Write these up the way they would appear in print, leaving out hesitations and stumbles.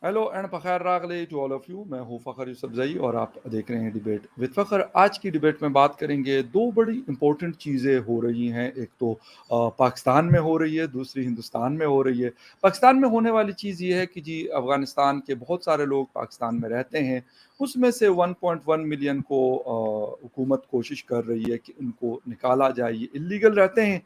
Hello and फ़खैर रागले to all of you. मैं हूँ फ़खर यूसुफज़ई और आप देख रहे हैं डिबेट विद फ़खर। आज की डिबेट में बात करेंगे, दो बड़ी इंपॉर्टेंट चीज़ें हो रही हैं। एक तो पाकिस्तान में हो रही है, दूसरी हिंदुस्तान में हो रही है। पाकिस्तान में होने वाली चीज़ ये है कि जी अफ़गानिस्तान के बहुत सारे लोग पाकिस्तान में रहते हैं। उसमें से 1.1 मिलियन को हुकूमत कोशिश कर रही है कि उनको निकाला जाए, ये इल्लीगल रहते हैं।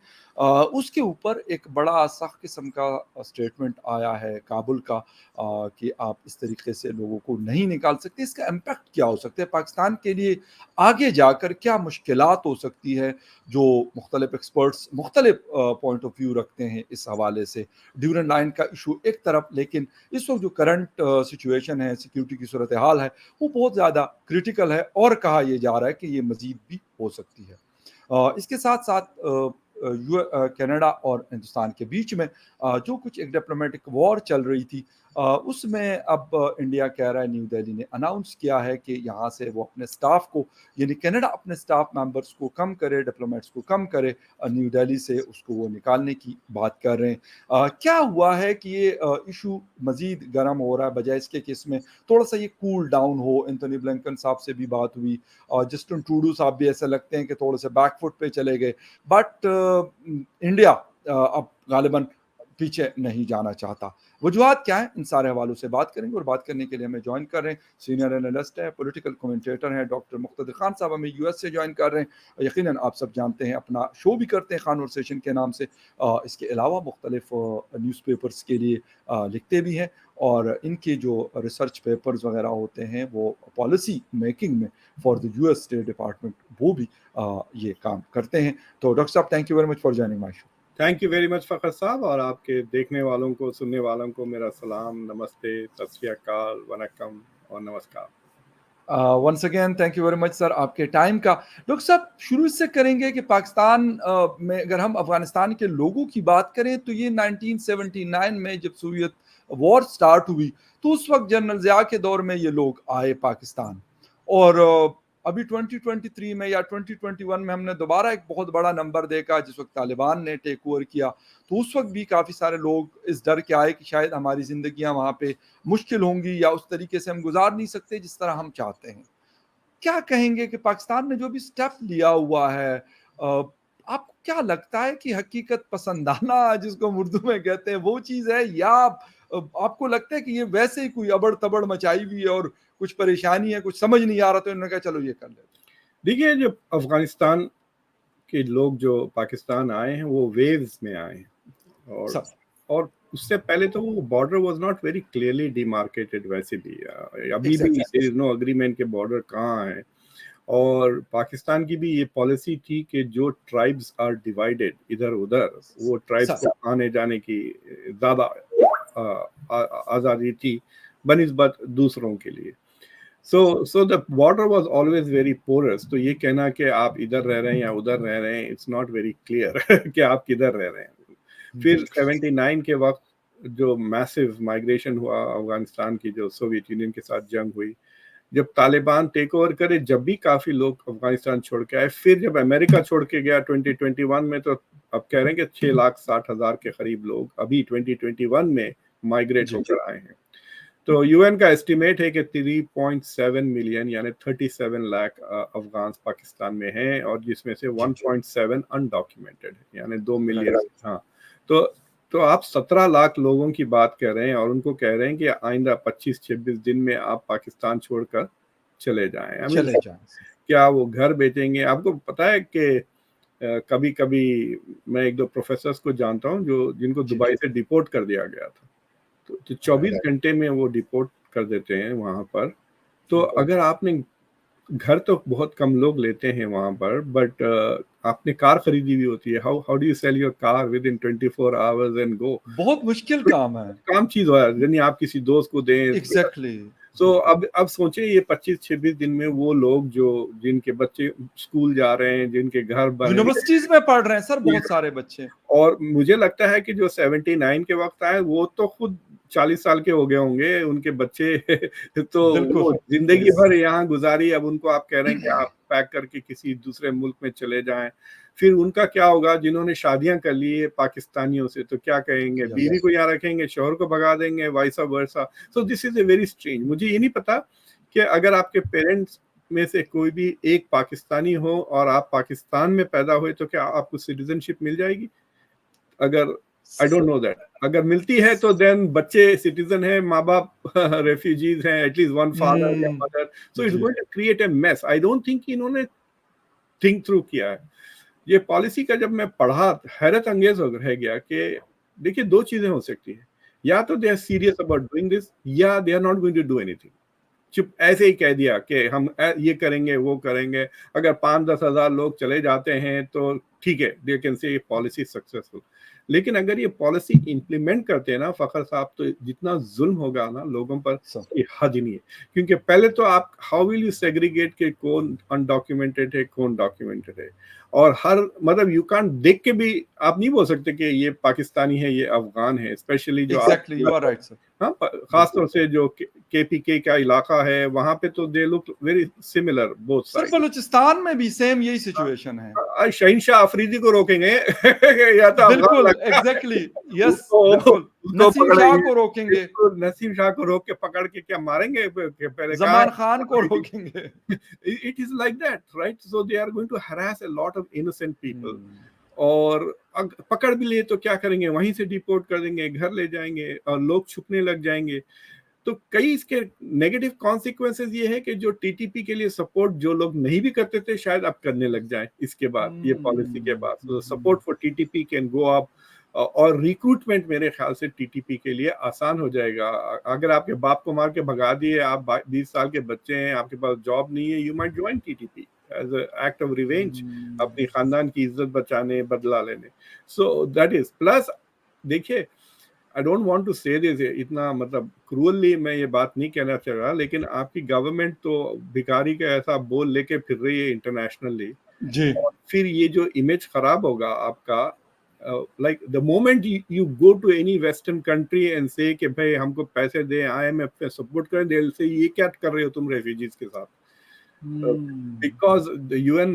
उसके ऊपर एक बड़ा सख्त किस्म का स्टेटमेंट आया है काबुल का, कि आप इस तरीके से लोगों को नहीं निकाल सकते। इसका इम्पैक्ट क्या हो सकता है पाकिस्तान के लिए, आगे जाकर क्या मुश्किलात हो सकती है, जो मुख्तलिफ एक्सपर्ट्स मुख्तलिफ पॉइंट ऑफ व्यू रखते हैं इस हवाले से। ड्यूरेंट लाइन का इशू एक तरफ, लेकिन इस वक्त जो करंट सिचुएशन है, सिक्योरिटी की सूरत हाल है, वो बहुत ज़्यादा क्रिटिकल है और कहा यह जा रहा है कि ये मज़ीद भी हो सकती है। इसके साथ साथ कनाडा और हिंदुस्तान के बीच में जो कुछ एक डिप्लोमेटिक वॉर चल रही थी, उसमें अब इंडिया कह रहा है, न्यू दिल्ली ने अनाउंस किया है कि यहाँ से वो अपने स्टाफ को, यानी कनाडा अपने स्टाफ मेंबर्स को कम करे, डिप्लोमेट्स को कम करे, न्यू दिल्ली से उसको वो निकालने की बात कर रहे हैं। क्या हुआ है कि ये इशू मजीद गर्म हो रहा है, बजाय इसके कि इसमें थोड़ा सा ये कूल डाउन हो। एंथोनी ब्लिंकन साहब से भी बात हुई और जस्टिन ट्रूडो साहब भी ऐसे लगते हैं कि थोड़े से बैकफुट पे चले गए, बट इंडिया अब गालिबन पीछे नहीं जाना चाहता। वजूहात क्या है, इन सारे हवालों से बात करेंगे और बात करने के लिए हमें ज्वाइन कर रहे हैं सीनियर एनालिस्ट है, पॉलिटिकल कमेंटेटर हैं डॉक्टर मुख्तदिर खान साहब, हमें यूएस से ज्वाइन कर रहे हैं। यकीनन आप सब जानते हैं, अपना शो भी करते हैं कन्वर्सेशन के नाम से। इसके अलावा मुख्तलिफ न्यूज़पेपर्स के लिए लिखते भी हैं, और इनके जो रिसर्च पेपर्स वगैरह होते हैं वो पॉलिसी मेकिंग में for the US state department, वो भी ये काम करते हैं। तो डॉक्टर साहब, thank you very much for joining my show. Thank you very much Fakhar साहब, और आपके देखने वालों को, सुनने वालों को मेरा सलाम, नमस्ते, सत श्री अकाल, वनक्कम और नमस्कार। Once again thank you very much sir आपके टाइम का। डॉक्टर साहब, शुरू इससे करेंगे कि पाकिस्तान में अगर हम अफगानिस्तान के लोगों की बात करें तो ये 1979 में जब सोवियत वॉर स्टार्ट हुई, तो उस वक्त जनरल ज़िया के दौर में ये लोग आए पाकिस्तान। और अभी 2023 में या 2021 में हमने दोबारा एक बहुत बड़ा नंबर देखा, जिस वक्त तालिबान ने टेक ओवर किया, तो उस वक्त भी काफ़ी सारे लोग इस डर के आए कि शायद हमारी ज़िंदगियां वहाँ पे मुश्किल होंगी या उस तरीके से हम गुजार नहीं सकते जिस तरह हम चाहते हैं। क्या कहेंगे कि पाकिस्तान ने जो भी स्टेप लिया हुआ है, आपको क्या लगता है कि हकीकत पसंदाना जिसको हम उर्दू में कहते हैं वो चीज़ है, या आपको लगता है कि ये वैसे ही कोई अबड़ तबड़ मचाई हुई है और कुछ परेशानी है, कुछ समझ नहीं आ रहा तो इन्होंने कहा चलो ये कर लेते देखिए, जब अफगानिस्तान के लोग जो पाकिस्तान आए हैं वो वेव्स में आए हैं, सब। और उससे पहले तो वो border was not very clearly demarcated. वैसे भी अभी भी exactly. There is no agreement के बॉर्डर कहाँ है। और पाकिस्तान की भी ये पॉलिसी थी कि जो ट्राइब्स आर डिवाइडेड इधर उधर, वो ट्राइब्स सब। को आने जाने की ज़्यादा आज़ादी थी बनिस्बत दूसरों के लिए। So the border was always very porous. तो ये कहना कि आप इधर रह रहे हैं या उधर रह रहे हैं, इट्स नॉट वेरी क्लियर कि आप किधर रह रहे हैं। फिर बिल्कुल। 79 के वक्त जो मैसिव माइग्रेशन हुआ अफगानिस्तान की, जो सोवियत यूनियन के साथ जंग हुई, जब तालिबान टेक ओवर करे, जब भी काफी लोग अफगानिस्तान छोड़ के आए। फिर जब अमेरिका छोड़ के गया 2021 में, तो अब कह रहे हैं कि 6,60,000 के करीब लोग अभी 2021 में माइग्रेट जी। होकर आए हैं। तो यूएन का एस्टिमेट है कि 3.7 मिलियन यानी 37 लाख अफगान पाकिस्तान में हैं, और जिसमें से 1.7 अनडॉक्यूमेंटेड है, यानी 2 मिलियन। हाँ, तो तो आप 17 लाख लोगों की बात कर रहे हैं, और उनको कह रहे हैं कि आइंदा 25-26 दिन में आप पाकिस्तान छोड़कर चले जाएं। आई मीन, चले जाएं। क्या वो घर बेचेंगे? आपको पता है कि कभी कभी मैं एक दो प्रोफेसर्स को जानता हूं जो जिनको जी। दुबई से डिपोर्ट कर दिया गया था। तो 24 घंटे में वो डिपोर्ट कर देते हैं वहां पर। तो अगर आपने घर, तो बहुत कम लोग लेते हैं वहां पर, बट आपने कार खरीदी हुई होती है, how how do you sell your car with in 24 hours and go? बहुत मुश्किल काम है। काम चीज है, यानी आप किसी दोस्त को दें। एग्जैक्टली। सो अब सोचिए, ये 25-26 दिन में वो लोग जो जिनके बच्चे स्कूल जा रहे हैं, जिनके घर बने, यूनिवर्सिटीज में पढ़ रहे हैं सर बहुत सारे बच्चे। और मुझे लगता है कि जो 79 के वक्त आए वो तो खुद 40 साल के हो गए होंगे उनके बच्चे तो बिल्कुल, वो जिंदगी यस। भर यहाँ गुजारी, अब उनको आप कह रहे हैं कि आप पैक करके किसी दूसरे मुल्क में चले जाएं, फिर उनका क्या होगा जिन्होंने शादियां कर ली है पाकिस्तानियों से, तो क्या कहेंगे, यस। बीवी को यहाँ रखेंगे, शोहर को भगा देंगे, वाइसा वर्सा। So this is a very strange. मुझे ये नहीं पता कि अगर आपके पेरेंट्स में से कोई भी एक पाकिस्तानी हो और आप पाकिस्तान में पैदा हुए तो क्या आपको सिटीजनशिप मिल जाएगी? अगर आई डोंट नो दैट, अगर मिलती है तो देन बच्चे सिटीजन है, माँ बाप रेफ्यूजीज हैं, एटलीस्ट वन फादर या हुँ, मदर, सो इट्स जी। Going to create a mess. I don't think इन्होंने थिंक थ्रू किया है ये पॉलिसी का। जब मैं पढ़ा हैरत अंगेज हो रह गया कि देखिए दो चीजें हो सकती है, या तो they are serious about doing this, या they are not going to do anything. चुप ऐसे ही कह दिया कि हम ये करेंगे वो करेंगे, अगर 5-10 हजार लोग चले जाते हैं तो ठीक है, दे कैन से ये पॉलिसी सक्सेसफुल। लेकिन अगर ये पॉलिसी इंप्लीमेंट करते हैं ना फखर साहब, तो जितना जुल्म होगा ना लोगों पर, सब ये हद ही नहीं है। क्योंकि पहले तो आप हाउ विल यू सेग्रीगेट के कौन अनडॉक्यूमेंटेड है कौन डॉक्यूमेंटेड है, और हर मतलब यू कांट देख के भी आप नहीं बोल सकते कि ये पाकिस्तानी है ये अफगान है, स्पेशली जो आप exactly, you are right sir. हाँ, बिल्कुल। खासतौर से जो केपीके का इलाका है वहां पे तो they look very similar both sir side. Balochistan में भी सेम यही सिचुएशन है। शहीनशाह अफरीदी को रोकेंगे या तो अफगान बिल्कुल, लगता है एग्ज़ैक्टली, यस, उसको बिल्कुल। उसको नसीम शाह पकड़ेंगे। को रोकेंगे, बिल्कुल, नसीम शाह को रोक के पकड़ के क्या मारेंगे, पहले कहा ज़मान खान को रोकेंगे। It is like that, right? So they are going to harass a lot of innocent people. हुँ, और पकड़ भी लिए तो क्या करेंगे, वहीं से डिपोर्ट कर देंगे, घर ले जाएंगे और लोग छुपने लग जाएंगे। तो कई इसके नेगेटिव कॉन्सिक्वेंसेस ये है कि जो टीटीपी के लिए सपोर्ट जो लोग नहीं भी करते थे शायद अब करने लग जाए इसके बाद, ये पॉलिसी के हुँ, बाद। तो हुँ। Support for TTP can go up, और रिक्रूटमेंट मेरे ख्याल से टीटीपी के लिए आसान हो जाएगा। अगर आपके बाप को मार के भगा दिए, आप 20 साल के बच्चे हैं, आपके पास जॉब नहीं है, you might join TTP as act of revenge, अपनी खानदान की इज्जत बचाने, बदला लेने। So that is plus. देखिए, I don't want to say this, इतना मतलब क्रूअली मैं ये बात नहीं कहना चाह रहा, लेकिन आपकी गवर्नमेंट तो भिखारी का ऐसा बोल लेके फिर रही है इंटरनेशनली, जी। और फिर ये जो इमेज खराब होगा आपका, like the moment you go to any western country and say कि भाई हमको पैसे दें, आईएमएफ पे सपोर्ट करें, दिल से ये क्या कर रहे हो तुम रेफ्यूजीज के साथ? हुँ। Because the UN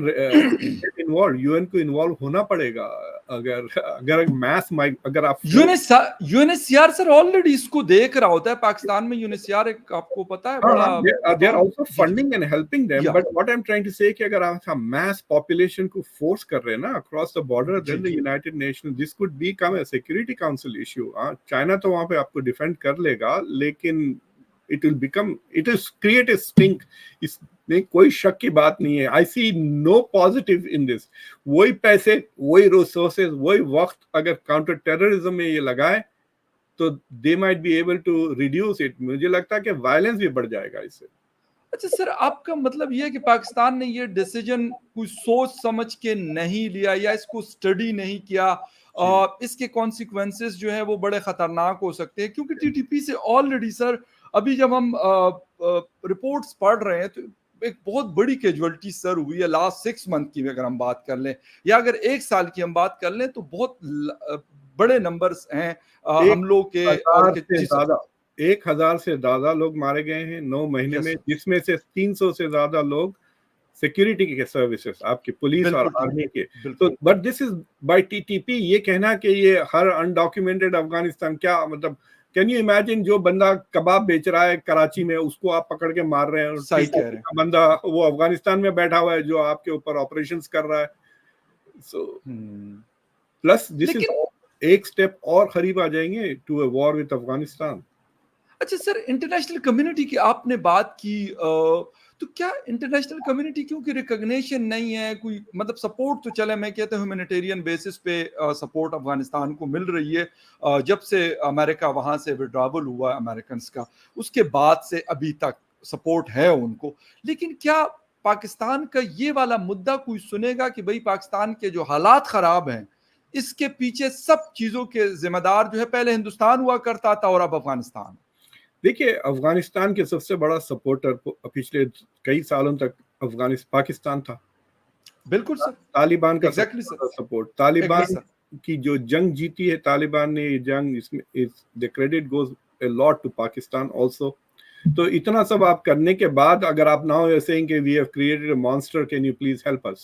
involve, UN को इन्वॉल्व होना पड़ेगा। अगर अगर मैस माइक अगर आप यूएनएचसीआर सर ऑलरेडी इसको देख रहा होता है पाकिस्तान में। यूएनएचसीआर एक आपको पता है हाँ, बड़ा हाँ, they are also ji, ji, funding and helping them, या but what I'm trying to say कि अगर आप mass population को force कर रहे हैं ना across the border, जी, then the United Nations, this could become a Security Council issue। हाँ, चाइना तो वहाँ पे आपको डिफेंड कर लेगा, लेकिन it will create a stink। इसमें कोई शक की बात नहीं है। I see no positive in this। वही पैसे, वही रिसोर्सेज, वही वक्त अगर काउंटर टेररिज्म में ये लगाए तो they might be able to reduce it. मुझे लगता है कि वायलेंस भी बढ़ जाएगा इससे। अच्छा सर, आपका मतलब ये है कि पाकिस्तान ने ये डिसीजन कुछ सोच समझ के नहीं लिया या इसको स्टडी नहीं किया, जी, इसके कॉन्सिक्वेंसेस जो है वो बड़े खतरनाक हो सकते हैं, क्योंकि टीटीपी से ऑलरेडी सर अभी जब हम रिपोर्ट्स पढ़ रहे हैं तो एक बहुत बड़ी कैजुअलिटी सर हुई है लास्ट 6 मंथ की भी अगर हम बात कर लें, या अगर 1 साल की हम बात कर लें तो बहुत बड़े नंबर्स हैं एक हमलों के और हजार के। से जी सर। ज्यादा 1,000 से ज्यादा लोग मारे गए हैं 9 महीने यस में, सर। जिसमें से 300 से ज्यादा लोग सिक्योरिटी के सर्विसेज, आपकी पुलिस और बिल्कुल ठीक। आर्मी के। तो बिल्कुल। But this is by TTP. ये कहना कि ये हर अनडॉक्यूमेंटेड अफगानिस्तान, क्या मतलब, कैन यू इमेजिन जो बंदा कबाब बेच रहा है कराची में, उसको आप पकड़ के मार रहे हैं, और सही कह रहे टीटीपी हैं। का बंदा वो अफगानिस्तान में बैठा हुआ है जो आपके ऊपर ऑपरेशंस कर रहा है। So hmm. Plus this is लेकिन एक स्टेप और करीब आ जाएंगे to a war with Afghanistan. अच्छा सर, इंटरनेशनल कम्युनिटी की आपने बात की, तो क्या इंटरनेशनल कम्युनिटी क्योंकि रिकॉग्निशन नहीं है कोई, मतलब सपोर्ट तो चले मैं कहता हूँ ह्यूमैनिटेरियन बेसिस पे सपोर्ट अफगानिस्तान को मिल रही है, जब से अमेरिका वहां से विड्रॉवल हुआ अमेरिकन का, उसके बाद से अभी तक सपोर्ट है उनको। लेकिन क्या पाकिस्तान का ये वाला मुद्दा कोई सुनेगा कि भाई पाकिस्तान के जो हालात खराब हैं इसके पीछे सब चीजों के जिम्मेदार जो है पहले हिंदुस्तान हुआ करता था और अब अफगानिस्तान? देखिए, अफगानिस्तान के सबसे बड़ा सपोर्टर पिछले कई सालों तक अफगानिस्तान पाकिस्तान था। बिल्कुल सर। तालिबान का एग्जैक्टली सबसे सर। बड़ा सपोर्ट, एग्री तालिबान सर। की जो जंग जीती है तालिबान ने, ये जंग इसमें the credit goes a lot to Pakistan also. तो इतना सब आप करने के बाद अगर आप now you're saying कि we have created a monster, can you please help us,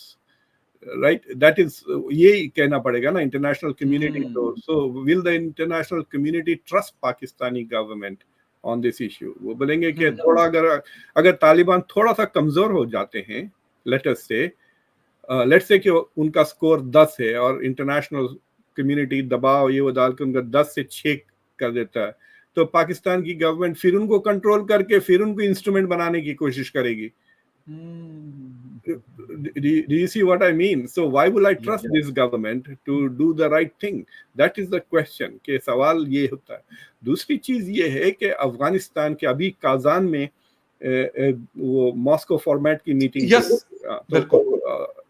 right? That is ये कहना पड़ेगा ना international community को. So will the international community trust Pakistani government on this issue? वो बोलेंगे कि थोड़ा अगर तालिबान थोड़ा सा कमजोर हो जाते हैं, let's say कि उनका स्कोर 10 है और इंटरनेशनल कम्युनिटी दबाव ये वो डाल के उनका 10 से 6 कर देता है, तो पाकिस्तान की गवर्नमेंट फिर उनको कंट्रोल करके फिर उनको इंस्ट्रूमेंट बनाने की कोशिश करेगी. Do you see what I mean? So why will I trust this government to do the right thing? That is the question. के सवाल ये होता है. दूसरी चीज ये है कि अफगानिस्तान के अभी काजान में वो मॉस्को फॉर्मेट की मीटिंग,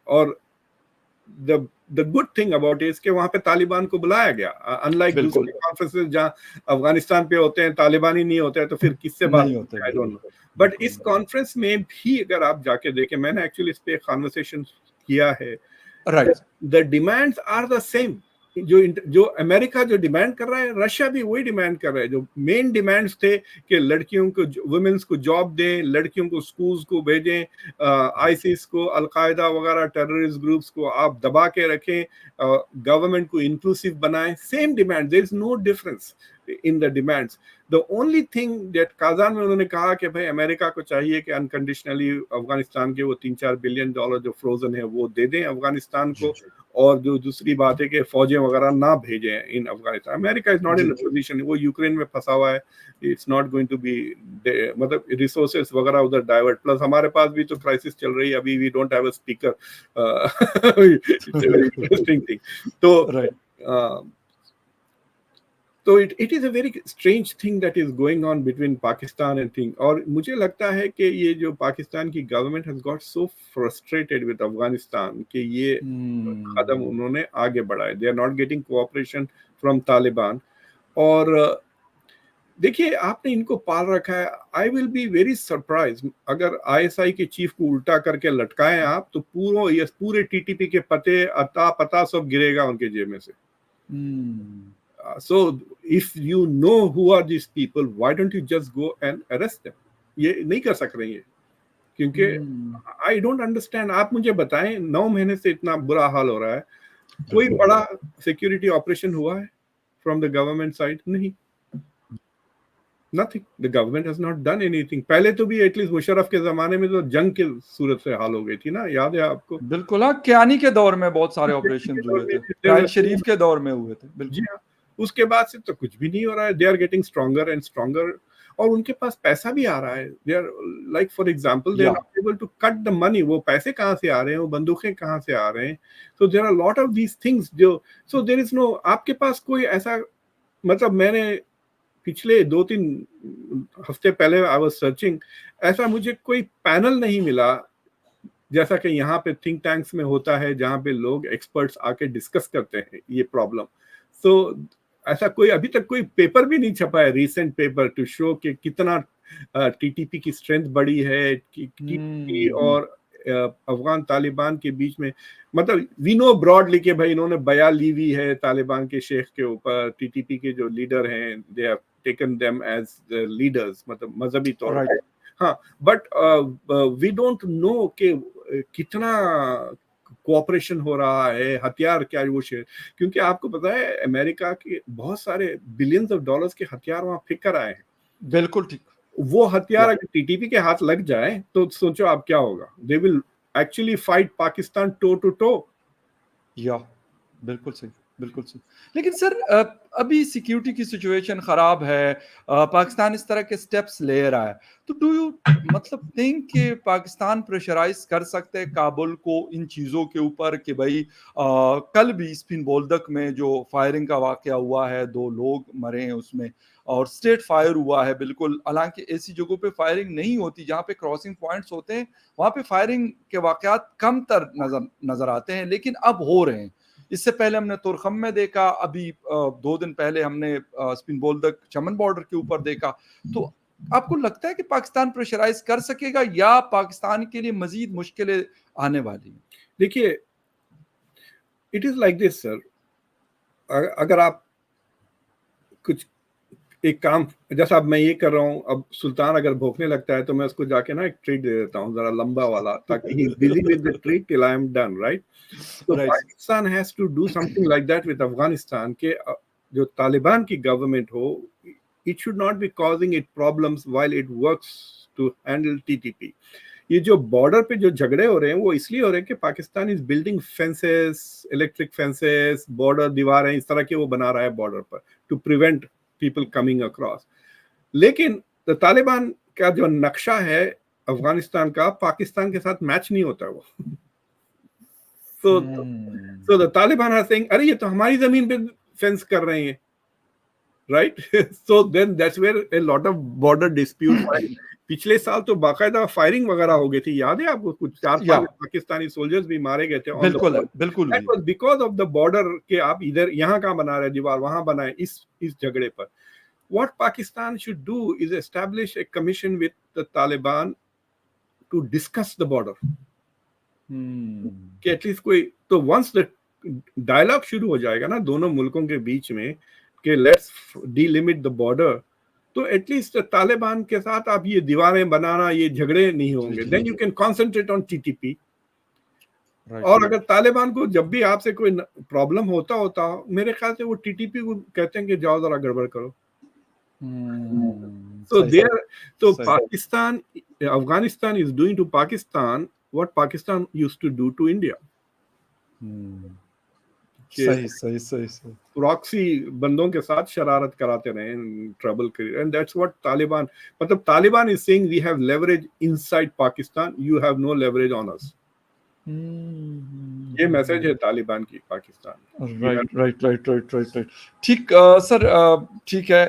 और the good thing about it is कि वहां पे तालिबान को बुलाया गया, अनलाइक दूसरे कॉन्फ्रेंसेस जहां अफगानिस्तान पे होते हैं तालिबान ही नहीं होते हैं, तो फिर किससे बात होती है, आई डोंट नो. बट इस कॉन्फ्रेंस में भी अगर आप जाके देखें, मैंने एक्चुअली इस पे कन्वर्सेशन किया है, right, the demands are the same. जो अमेरिका जो डिमांड कर रहा है, रशिया भी वही डिमांड कर रहा है. जो मेन डिमांड्स थे कि लड़कियों को, वुमेन्स को जॉब दें, लड़कियों को स्कूल्स को भेजें, आईसिस को, अलकायदा वगैरह टेररिस्ट ग्रुप्स को आप दबा के रखें, गवर्नमेंट को इंक्लूसिव बनाएं, same demand, there is no difference in the demands. The only thing that Kazan में उन्होंने कहा कि भाई अमेरिका को चाहिए कि अनकंडीशनली अफगानिस्तान के वो $3-4 बिलियन जो फ्रोजन है वो दे दें अफगानिस्तान को, और जो दूसरी बात है कि फौजें वगैरह ना भेजें in Afghanistan. America is not in position, वो यूक्रेन में फंसा हुआ है, it's not going to be, मतलब रिसोर्सेस वगैरह उधर डाइवर्ट, प्लस हमारे पास भी तो क्राइसिस चल रही है अभी, we don't have a speaker. It's a very interesting thing. तो it is a very strange thing that is going on between Pakistan and thing. और मुझे लगता है कि ये जो पाकिस्तान की government has got so frustrated with Afghanistan कि ये कदम उन्होंने आगे बढ़ाए. They are not getting cooperation from Taliban. और देखिए आपने इनको पाल रखा है. I will be very surprise अगर ISI के चीफ को उल्टा करके लटकाएं आप, तो पूरे TTP के पता सब गिरेगा उनके जेब में से. So if you know who are these people, why don't you just go and arrest them? ये नहीं कर सक रही है, क्योंकि I don't understand. आप मुझे बताएं, 9 महीने से इतना बुरा हाल हो रहा है, कोई बड़ा सिक्योरिटी ऑपरेशन हुआ है from the government side? नहीं, nothing. The government has not done anything. पहले तो भी एटलीस्ट मुशर्रफ के जमाने में तो जंग के सूरत से हाल हो गई थी ना, याद है आपको? बिल्कुल. हाँ, कियानी के दौर में बहुत सारे ऑपरेशन हुए थे, राइल शरीफ के दौर में हुए थे. बिल्कुल. उसके बाद से तो कुछ भी नहीं हो रहा है. They are getting stronger and stronger, और उनके पास पैसा भी आ रहा है. They are like for example they are not able to cut the money. वो पैसे कहाँ से आ रहे हैं, वो बंदूकें कहाँ से आ रहे हैं? So there are lot of these things जो, सो देयर इज नो, आपके पास कोई ऐसा, मतलब मैंने पिछले 2-3 हफ्ते पहले आई वाज सर्चिंग, ऐसा मुझे कोई पैनल नहीं मिला जैसा कि यहाँ पे थिंक टैंक्स में होता है, जहाँ पे लोग एक्सपर्ट्स आके डिस्कस करते हैं ये प्रॉब्लम. सो ऐसा कोई अभी तक कोई पेपर भी नहीं छपा है, रीसेंट पेपर, टू शो कि कितना TTP की स्ट्रेंथ बढ़ी है, TTP और अफगान तालिबान के बीच में. मतलब वी नो ब्रॉडली कि भाई इन्होंने बया ली हुई है तालिबान के शेख के ऊपर. TTP के जो लीडर हैं, they have taken them as leaders, मतलब मजहबी तौर पर. हाँ, बट वी डोंट नो कि कितना कोऑपरेशन हो रहा है, हथियार क्या वो शेयर, क्योंकि आपको पता है अमेरिका के बहुत सारे बिलियंस ऑफ डॉलर्स के हथियार वहां फेंक कर आए हैं. बिल्कुल ठीक. वो हथियार अगर TTP के हाथ लग जाए तो सोचो आप क्या होगा. They will actually fight Pakistan toe to toe. या बिल्कुल सही, बिल्कुल सही. लेकिन सर अभी सिक्योरिटी की सिचुएशन खराब है, पाकिस्तान इस तरह के स्टेप्स ले रहा है, तो डू यू मतलब थिंक कि पाकिस्तान प्रेशराइज कर सकते हैं काबुल को इन चीज़ों के ऊपर कि भाई कल भी स्पिन बोल्दक में जो फायरिंग का वाकया हुआ है, 2 लोग मरे हैं उसमें, और स्टेट फायर हुआ है. बिल्कुल, हालांकि ऐसी जगहों पे फायरिंग नहीं होती जहाँ पे क्रॉसिंग पॉइंट्स होते हैं, वहाँ पे फायरिंग के वाकयात कम तर नजर आते हैं, लेकिन अब हो रहे हैं. इससे पहले हमने तुरखम में देखा, अभी 2 दिन पहले हमने स्पिन बोल्दक चमन बॉर्डर के ऊपर देखा. तो आपको लगता है कि पाकिस्तान प्रेशराइज कर सकेगा या पाकिस्तान के लिए मजीद मुश्किलें आने वाली हैं? देखिए, it is like this sir, अगर आप कुछ एक काम, जैसा अब मैं ये कर रहा हूँ, अब सुल्तान अगर भौंकने लगता है तो मैं उसको जाके ना एक ट्रीट दे देता हूँ जरा लंबा वाला, ताकि he is busy with the treat till I am done, right? तो right. Pakistan has to do something like that with Afghanistan के जो तालिबान की गवर्नमेंट हो, it should not be causing it problems while it works to handle TTP. ये जो border पे जो झगड़े हो रहे हैं वो इसलिए हो रहे हैं कि Pakistan is building fences, electric fences, border दीवारें इस तरह के वो बना रहा है बॉर्डर पर to prevent people coming across. लेकिन तालिबान का जो नक्शा है अफगानिस्तान का, पाकिस्तान के साथ मैच नहीं होता वो। So so the Taliban are saying अरे ये तो हमारी जमीन पे फेंस कर रहे हैं, right? So then that's where a lot of border dispute. पिछले साल तो बाकायदा फायरिंग वगैरह हो गई थी, याद है आपको? कुछ 4-5 या पाकिस्तानी सोल्जर्स भी मारे गए थे ऑन द बिल्कुल है, बॉर्डर। बिल्कुल दैट हुई। Was because of the border के आप इधर यहाँ कहाँ बना रहे दीवार, वहां बनाए इस झगड़े पर। What Pakistan should do is establish a commission with the Taliban to discuss the border. कि एटलीस्ट कोई तो वंस द डायलॉग शुरू हो जाएगा ना दोनों मुल्कों के बीच में कि लेट्स डीलिमिट द बॉर्डर, तो एटलीस्ट तालिबान के साथ आप ये दीवारें बनाना, ये झगड़े नहीं होंगे। Then you can concentrate on TTP. और अगर तालिबान को जब भी आपसे कोई प्रॉब्लम होता मेरे ख्याल से वो टीटीपी को कहते हैं कि जाओ जरा गड़बड़ करो। So there, so Pakistan, Afghanistan is doing to Pakistan what Pakistan used to do to India. सही सही सही सही। प्रॉक्सी बंदों के साथ शरारत कराते रहे, trouble create, and that's what Taliban, मतलब Taliban is saying we have leverage inside Pakistan, you have no leverage on us. ये मैसेज है तालिबान की Pakistan. Right right right right right right. ठीक सर, ठीक है,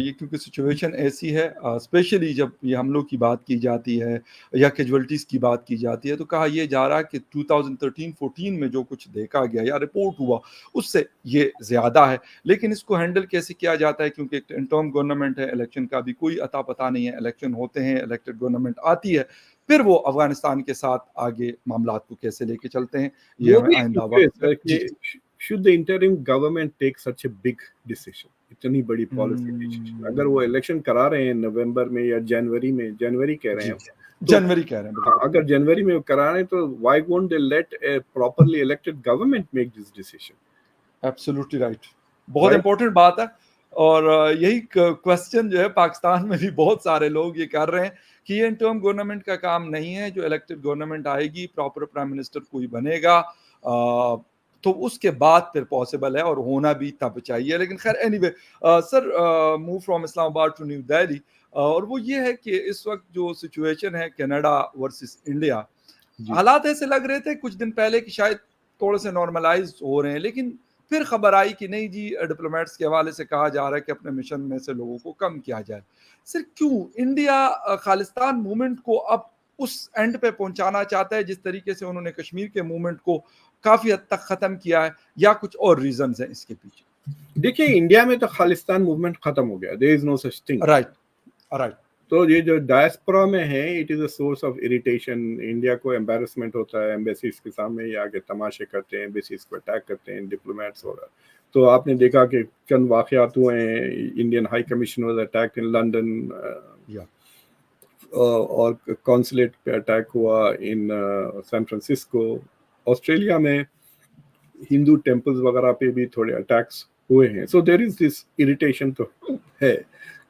ये क्योंकि सिचुएशन ऐसी है, स्पेशली जब ये हमलों की बात की जाती है या कैजुअलिटीज़ की बात की जाती है, तो कहा यह जा रहा है कि 2013-14 में जो कुछ देखा गया या रिपोर्ट हुआ उससे ये ज़्यादा है। लेकिन इसको हैंडल कैसे किया जाता है, क्योंकि एक इंटर्म गवर्नमेंट है, इलेक्शन का भी कोई अता पता नहीं है, इलेक्शन होते हैं, इलेक्टेड गवर्नमेंट आती है, फिर वो अफगानिस्तान के साथ आगे मामलात को कैसे लेके चलते हैं, ये हमें आइंदा वक्त में should the interim government take such a big decision, इतनी बड़ी पॉलिसी डिसीजन, अगर वो इलेक्शन करा रहे हैं नवंबर में या जनवरी में, जनवरी कह रहे हैं तो, जनवरी कह रहे हैं, हाँ, अगर जनवरी में करा रहे हैं तो why won't they let a properly elected government make this decision? Absolutely right. बहुत इंपॉर्टेंट बात है, और यही क्वेश्चन जो है पाकिस्तान में भी बहुत सारे लोग ये कर रहे हैं कि ये इंटर्म गवर्नमेंट का काम नहीं है, जो इलेक्टेड गवर्नमेंट आएगी, प्रॉपर प्राइम मिनिस्टर कोई बनेगा, तो उसके बाद फिर पॉसिबल है और होना भी तब चाहिए। लेकिन खैर anyway, sir, move from Islamabad to New Delhi, और वो ये है कि इस वक्त जो सिचुएशन है कनाडा वर्सेस इंडिया, हालात ऐसे लग रहे थे कुछ दिन पहले कि शायद थोड़े से नॉर्मलाइज हो रहे हैं, लेकिन फिर खबर आई कि नहीं जी, डिप्लोमेट्स के हवाले से कहा जा रहा है कि अपने मिशन में से लोगों को कम किया जाए। सर, क्यों इंडिया खालिस्तान मूवमेंट को अब उस एंड पे पहुंचाना चाहता है जिस तरीके से उन्होंने कश्मीर के मूवमेंट को काफी हद तक खत्म किया है, या कुछ और रीजंस हैं इसके पीछे? देखिए, इंडिया में तो खालिस्तान मूवमेंट खत्म हो गया, there is no such thing. Right right. तो ये जो डायस्पोरा में है, it is a source of irritation. India को एम्बेरसमेंट होता है, एम्बेसीज के सामने ये आगे तमाशे करते हैं, एम्बेसीज को अटैक करते हैं डिप्लोमेट्स वगैरह। तो आपने देखा कि चंद वाकयात हुए हैं, Indian high commission was attacked in London, और कॉन्सुलेट पे अटैक हुआ इन सैन फ्रांसिस्को। ऑस्ट्रेलिया में हिंदू टेम्पल्स वगैरह पे भी थोड़े अटैक्स हुए हैं। So there is this irritation तो है।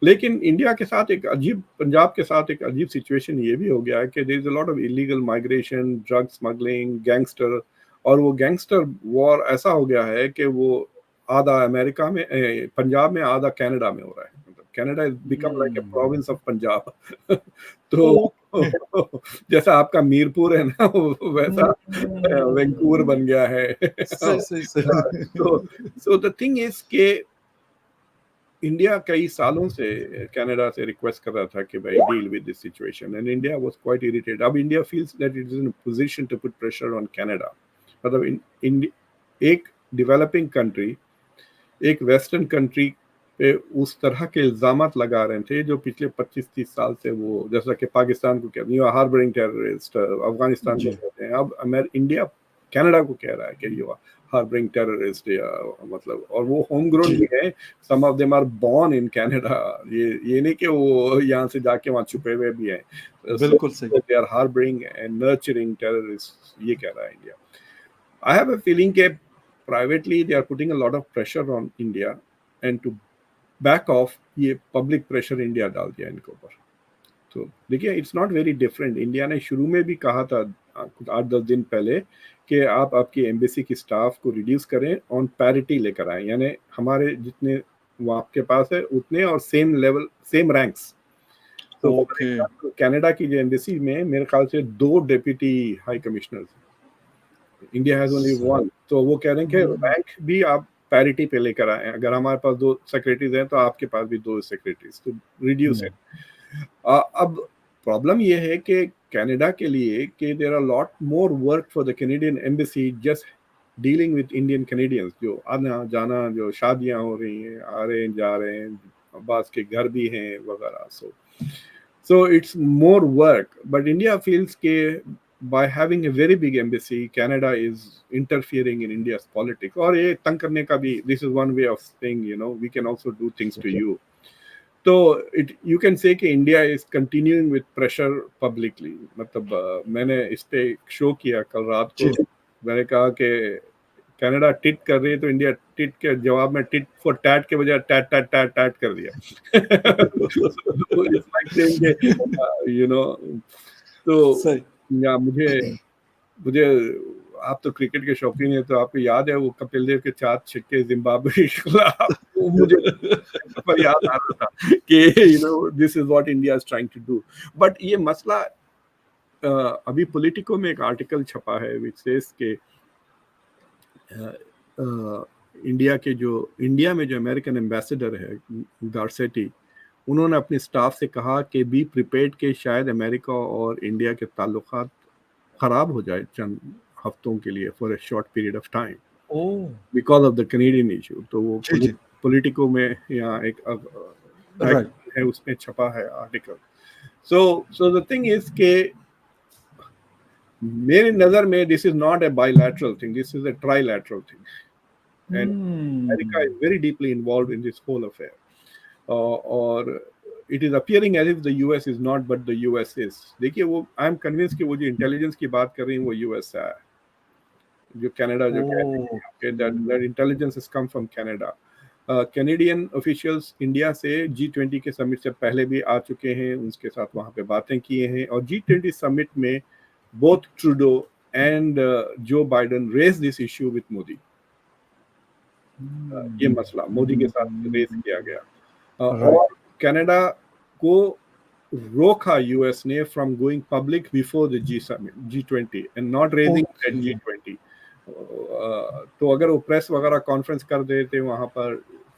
लेकिन इंडिया के साथ एक अजीब, पंजाब के साथ एक अजीब सिचुएशन ये भी हो गया है कि there is a lot of illegal migration, drug smuggling, gangster, और वो गैंगस्टर वॉर ऐसा हो गया है कि वो आधा अमेरिका में, पंजाब में, आधा कनाडा में हो रहा है। मतलब Canada is become like a province of Punjab. तो जैसा आपका मीरपुर है ना, वैसा वैंकूवर बन गया है। सही सही सही। सो द थिंग इज के इंडिया कई सालों से कनाडा से रिक्वेस्ट कर रहा था कि भाई deal with this situation, and India was quite irritated. अब India feels that it is in a position to put pressure on Canada. मतलब एक डेवलपिंग कंट्री, एक वेस्टर्न कंट्री पे उस तरह के इल्जामात लगा रहे थे जो पिछले 25-30 साल से वो, जैसा कि पाकिस्तान को कहते हैं हार्बरिंग टेररिस्ट, अफगानिस्तान को कहते हैं, अब इंडिया कनाडा को कह रहा है कि यू आर हार्बरिंग टेररिस्ट या मतलब, और वो होम ग्रोन जी, भी है, some of them are born in Canada, ये नहीं कि वो यहाँ से जाके वहाँ छुपे हुए भी हैं, सो बिल्कुल सही। They are harbouring and nurturing terrorist, ये कह रहा है India. I have a feeling के privately they are putting a lot of pressure on India and to back off, ये पब्लिक प्रेशर इंडिया डाल दिया इनके ऊपर। तो देखिए it's not very different, India ने शुरू में भी कहा था कुछ 8-10 दिन पहले कि आप आपकी एम्बेसी की स्टाफ को रिड्यूस करें, ऑन पैरिटी लेकर आए, यानी हमारे जितने वो आपके पास है उतने और सेम लेवल सेम रैंक्स। तो फॉर ओके। एग्जाम्पल कनाडा की जो एम्बेसी में मेरे ख्याल से 2 deputy high commissioners, India has only सही। वन, तो वो कह रहे हैं कि हुँ, रैंक भी आप पैरिटी पे लेकर आए, अगर हमारे पास 2 सेक्रेटरीज हैं तो आपके पास भी 2 सेक्रेटरीज, तो रिड्यूस है। हुँ, अब प्रॉब्लम ये है कि कनाडा के लिए कि there are lot more work for the Canadian embassy just dealing with Indian Canadians, जो आना जाना, जो शादियां हो रही हैं, आ रहे हैं जा रहे हैं, अब्बास के घर भी हैं वगैरह, so it's more work, but India feels ke by having a very big embassy, Canada is interfering in India's politics, और ये तंग करने का भी, this is one way of saying, you know, we can also do things to you. तो it you can say कि India is continuing with pressure publicly, मतलब मैंने इस पे एक शो किया कल रात जी, को, मैंने कहा कि कनाडा टिट कर रही है तो इंडिया टिट के जवाब में टिट फॉर टैट के बजाय टैट टैट टैट टैट कर दिया। So it's like saying कि you know, तो सही। या मुझे मुझे आप तो क्रिकेट के शौकीन हैं, तो आपको याद है वो कपिल देव के 4 छक्के जिम्बाब्वे के खिलाफ, वो मुझे पर याद आ रहा था कि you know this is what India is trying to do. But ये मसला अभी पॉलिटिको में एक आर्टिकल छपा है विच सेज के इंडिया में जो अमेरिकन एम्बेसडर है गार्सेटी, उन्होंने अपने स्टाफ से कहा कि बी प्रिपेयर्ड के शायद अमेरिका और इंडिया के ताल्लुकात खराब हो जाए चंद हफ्तों के लिए, for a short period of time, oh! Because of the Canadian issue. तो वो जी, जी, पॉलिटिको में या एक राइट। मैगजीन है उसमें छपा है article. So the thing is के मेरी नजर में this is not a bilateral thing, this is a trilateral thing, and America hmm, is very deeply involve in this whole affair, और it is appearing as if the US is not but the US is. देखिए वो I am convince कि वो जो intelligence की बात कर रही हैं वो यूएस से है, जो कनाडा जो कह रही है कि that okay, intelligence is come from Canada. Canadian officials India से G20 के समिट से पहले भी आ चुके हैं, उसके साथ वहाँ पे बातें किए हैं, और G20 समिट में both Trudeau and Joe Biden raise this issue with Modi. ये हुँ, मसला मोदी के साथ रेज किया गया, राइट, और कनाडा को रोका यूएस ने from going public before the G summit G20 and not raising it okay, G20। तो अगर वो प्रेस वगैरह कॉन्फ्रेंस कर देते वहां पर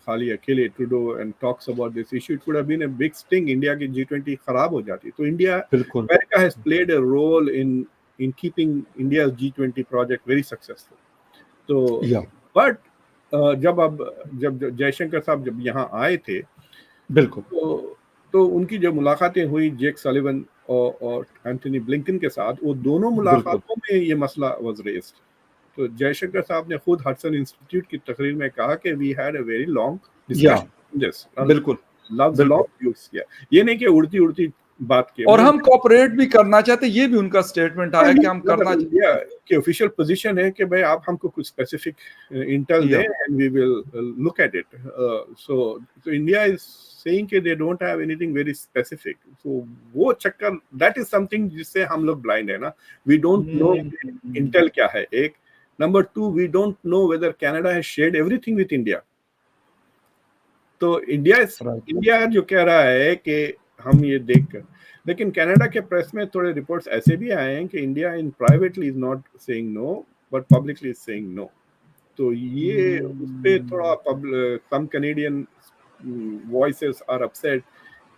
खाली अकेले Trudeau and talks about this issue, it could have been a big sting, India की G20 खराब हो जाती। तो इंडिया, बिल्कुल, America has played a role in keeping India G20 project very successful. तो या बट जब जयशंकर साहब जब यहाँ आए थे, बिल्कुल, तो उनकी जो मुलाकातें हुई जेक सलिवन और एंथनी ब्लिंकन के साथ, वो दोनों बिल्कुल, मुलाकातों में ये मसला वाज रेज्ड। तो जयशंकर साहब ने खुद हडसन इंस्टीट्यूट की तकरीर में कहा कि we had a very long या डिस्कशन दिस, बिल्कुल, लव्स बिल्कुल। लॉन्ग यूज किया, ये नहीं कि उड़ती उड़ती बात की और मतलब। हम कोऑपरेट भी करना चाहते हैं, ये भी उनका स्टेटमेंट आया कि हम मतलब करना इंडिया चाहते हैं। की ऑफिशियल पोजीशन है कि भाई आप हमको कुछ स्पेसिफिक इंटेल दें या and we will look at it. So India is saying कि they don't have anything very specific, so वो चक्कर, दैट इज समथिंग जिससे हम लोग ब्लाइंड है ना, we don't know hmm, intel क्या है, एक नंबर 2 we don't know whether Canada has shared everything with India. तो राइट, इंडिया जो कह रहा है कि हम ये देखकर, लेकिन कनाडा के प्रेस में थोड़े रिपोर्ट्स ऐसे भी आए हैं कि India in privately is not saying no but publicly is saying no. तो ये उस पे थोड़ा hmm, some Canadian voices are upset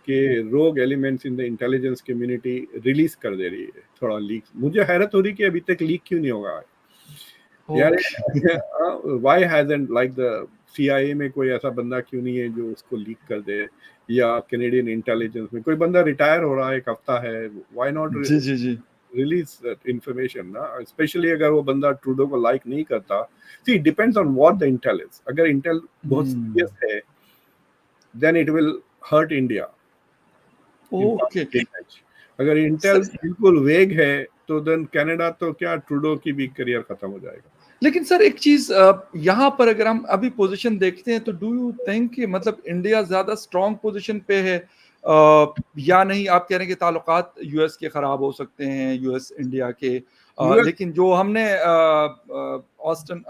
कि rogue elements in the intelligence community release कर दे रही है थोड़ा लीक। मुझे हैरत हो रही कि अभी तक लीक क्यों नहीं होगा यार, okay, why hasn't like the CIA में कोई ऐसा बंदा क्यों नहीं है जो उसको लीक कर दे, या कैनेडियन इंटेलिजेंस में कोई बंदा रिटायर हो रहा है, एक हफ्ता है, व्हाई नॉट जी, जी, जी, release that information ना, especially अगर वो बंदा ट्रूडो को लाइक नहीं करता. See, it depends on what the intel is. अगर intel बहुत serious है, then it will hurt India. Okay अगर इंटेल बिल्कुल वेग है तो देन कनाडा तो क्या ट्रूडो की भी करियर खत्म हो जाएगा. लेकिन सर एक चीज यहाँ पर अगर हम अभी पोजीशन देखते हैं तो डू यू थिंक कि मतलब इंडिया ज्यादा स्ट्रांग पोजीशन पे है या नहीं? आप कह रहे हैं कि ताल्लुकात यूएस के खराब हो सकते हैं, यूएस इंडिया के, लेकिन जो हमने ऑस्टिन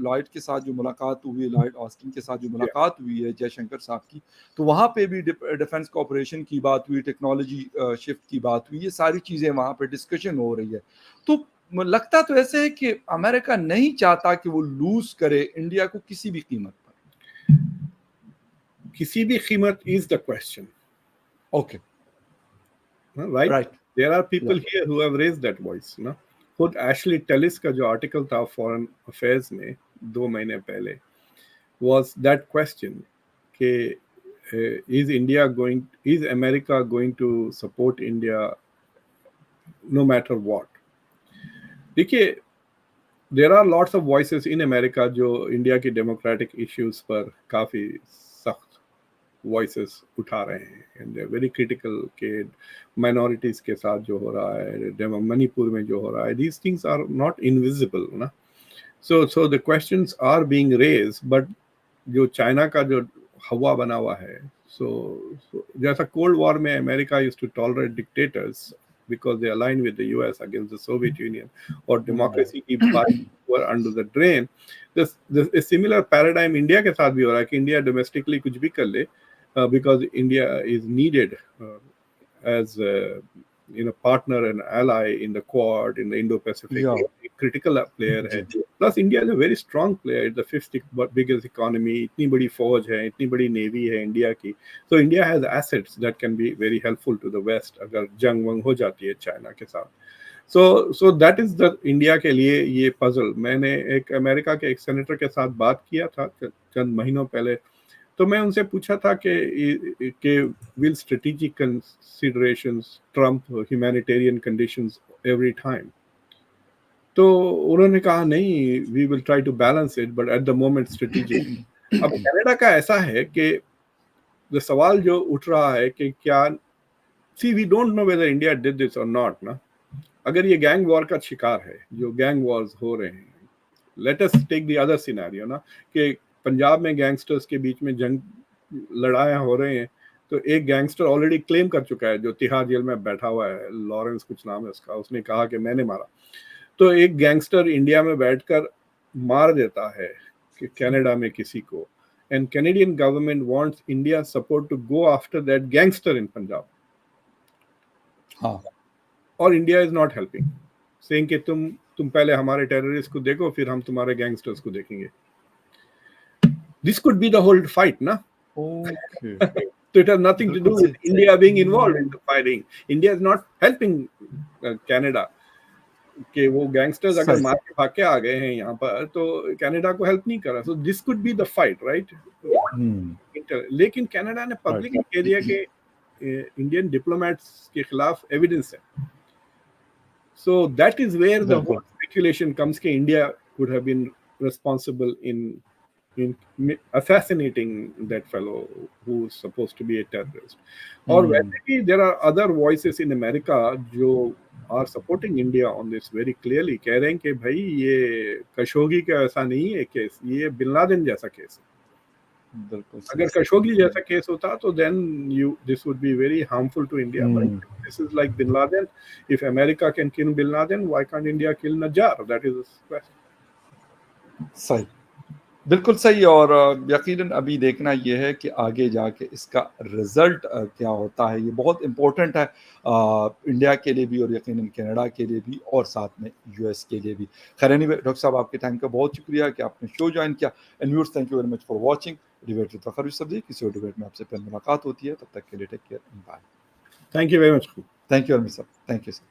लॉयड के साथ जो मुलाकात हुई, लॉयड ऑस्टिन के साथ जो मुलाकात हुई है जयशंकर साहब की, तो वहाँ पे भी डिफेंस कॉपरेशन की बात हुई, टेक्नोलॉजी शिफ्ट की बात हुई, ये सारी चीजें वहाँ पे डिस्कशन हो रही है. तो लगता तो ऐसे है कि अमेरिका नहीं चाहता कि वो लूज करे इंडिया को किसी भी कीमत पर. किसी भी कीमत is the question. Okay right. There are people here who have raised that voice ना. खुद एशली टेलिस का जो आर्टिकल था फॉरेन अफेयर्स में 2 महीने पहले was that question कि is America going to support India no matter what. देखिए there are lots of voices in America जो इंडिया की डेमोक्रेटिक इश्यूज पर काफी सख्त voices उठा रहे हैं and they're very critical के minorities के साथ जो हो रहा है, मणिपुर में जो हो रहा है, these things are not invisible ना. So the questions are being raised, but जो चाइना का जो हवा बना हुआ है, so जैसा कोल्ड वॉर में America used to tolerate dictators because they aligned with the US against the Soviet Union, और democracy की बात were under the drain. This a similar paradigm India के साथ भी हो रहा है कि इंडिया domestically कुछ भी कर ले, because India is needed as a partner and ally in the Quad, in the Indo-Pacific. Critical player है. Plus India is a very strong player. It's the 5th biggest economy. इतनी बड़ी फौज है, इतनी बड़ी नेवी है इंडिया की. So India has assets that can be very helpful to the West अगर जंग वंग हो जाती है चाइना के साथ. So that is the India के लिए ये puzzle. मैंने एक अमेरिका के एक सेनेटर के साथ बात किया था चंद महीनों पहले. तो मैं उनसे पूछा था कि will strategic considerations trump humanitarian conditions every time. तो उन्होंने कहा नहीं, we will try to balance it but at the moment strategic. अब कनाडा का ऐसा है कि जो सवाल जो उठ रहा है कि क्या, see we don't know whether India did this or not ना. अगर ये गैंग वॉर का शिकार है, जो गैंग वॉर्स हो रहे हैं, let us take the other scenario ना, कि पंजाब में गैंगस्टर्स के बीच में जंग लड़ाइयाँ हो रहे हैं, तो एक गैंगस्टर ऑलरेडी क्लेम कर चुका है जो तिहाड़ जेल में बैठा हुआ है, लॉरेंस कुछ नाम है उसका, उसने कहा कि मैंने मारा. तो एक गैंगस्टर इंडिया में बैठकर मार देता है कि कनाडा में किसी को, and Canadian government wants India support to go after that gangster in Punjab. हाँ. और India is not helping, saying कि तुम पहले हमारे टेररिस्ट को देखो फिर हम तुम्हारे गैंगस्टर्स को देखेंगे. This could be the whole fight, na? Okay. So it has nothing to do with India being involved in the fighting. India is not helping Canada. कि वो गैंगस्टर्स अगर मार के भाग के आ गए हैं यहाँ पर तो कनाडा को हेल्प नहीं कर रहा. So this could be the fight, right? लेकिन कनाडा ने पब्लिक में कह दिया कि इंडियन डिप्लोमेट्स के खिलाफ एविडेंस है. So that is where the whole speculation comes कि India could have been responsible in assassinating that fellow who's supposed to be a terrorist. और वैसे भी there are other voices in America जो are supporting India on this very clearly, कह रहे हैं कि भाई ये खशोगी का ऐसा नहीं है केस, ये बिन लादेन जैसा केस है. अगर खशोगी जैसा केस होता तो then this would be very harmful to India. But this is like bin Laden. If America can kill bin Laden, why can't India kill Najjar? That is the question. सही, बिल्कुल सही. और यकीनन अभी देखना ये है कि आगे जाके इसका रिजल्ट क्या होता है. ये बहुत इम्पोर्टेंट है इंडिया के लिए भी और यकीनन कनाडा के लिए भी और साथ में यूएस के लिए भी. खैर एनीवे डॉक्टर साहब आपके टाइम का बहुत शुक्रिया कि आपने शो ज्वाइन किया. And viewers thank you very much for watching debate with Fakhar Yusuf ji. किसी और डिबेट में आपसे फिर मुलाकात होती है, तब तक के लिए take care, bye. Thank you very much. Thank you very much sir. Thank you sir.